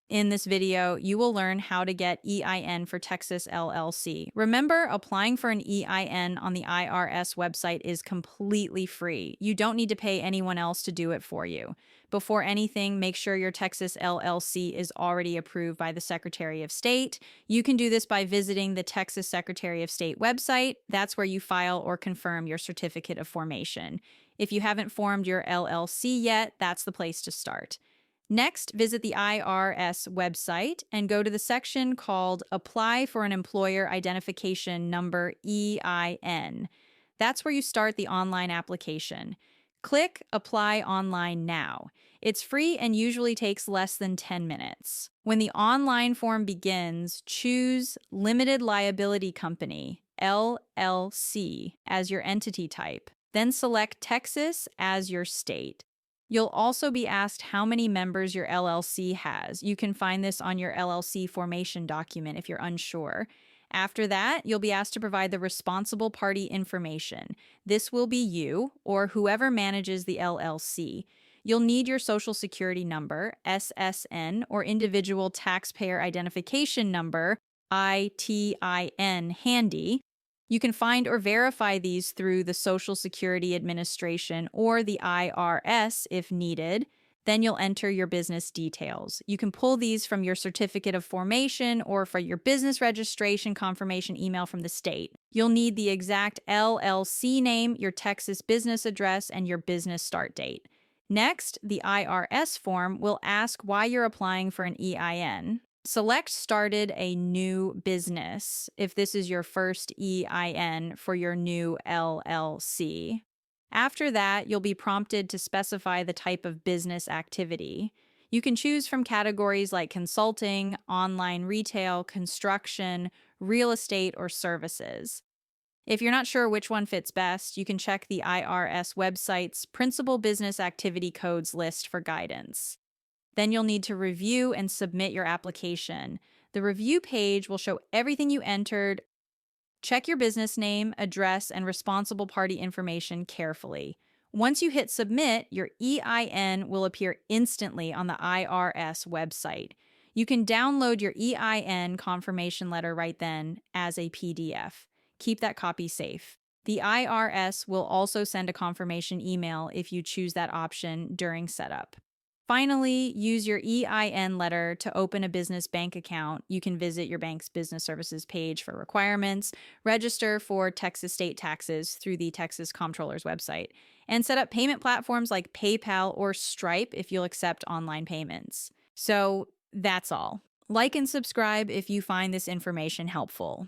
In this video, you will learn how to get EIN for Texas LLC. Remember, applying for an EIN on the IRS website is completely free. You don't need to pay anyone else to do it for you. Before anything, make sure your Texas LLC is already approved by the Secretary of State. You can do this by visiting the Texas Secretary of State website. That's where you file or confirm your certificate of formation. If you haven't formed your LLC yet, that's the place to start. Next, visit the IRS website and go to the section called Apply for an Employer Identification Number EIN. That's where you start the online application. Click Apply Online Now. It's free and usually takes less than 10 minutes. When the online form begins, choose Limited Liability Company, LLC, as your entity type. Then select Texas as your state. You'll also be asked how many members your LLC has. You can find this on your LLC formation document if you're unsure. After that, you'll be asked to provide the responsible party information. This will be you or whoever manages the LLC. You'll need your Social Security number, SSN, or Individual Taxpayer Identification Number, ITIN, handy. You can find or verify these through the Social Security Administration or the IRS if needed. Then you'll enter your business details. You can pull these from your certificate of formation or from your business registration confirmation email from the state. You'll need the exact LLC name, your Texas business address, and your business start date. Next, the IRS form will ask why you're applying for an EIN. Select Started a New Business if this is your first EIN for your new LLC. After that, you'll be prompted to specify the type of business activity. You can choose from categories like consulting, online retail, construction, real estate, or services. If you're not sure which one fits best, you can check the IRS website's Principal Business Activity Codes list for guidance. Then you'll need to review and submit your application. The review page will show everything you entered. Check your business name, address, and responsible party information carefully. Once you hit submit, your EIN will appear instantly on the IRS website. You can download your EIN confirmation letter right then as a PDF. Keep that copy safe. The IRS will also send a confirmation email if you choose that option during setup. Finally, use your EIN letter to open a business bank account. You can visit your bank's business services page for requirements, register for Texas state taxes through the Texas Comptroller's website, and set up payment platforms like PayPal or Stripe if you'll accept online payments. So that's all. Like and subscribe if you find this information helpful.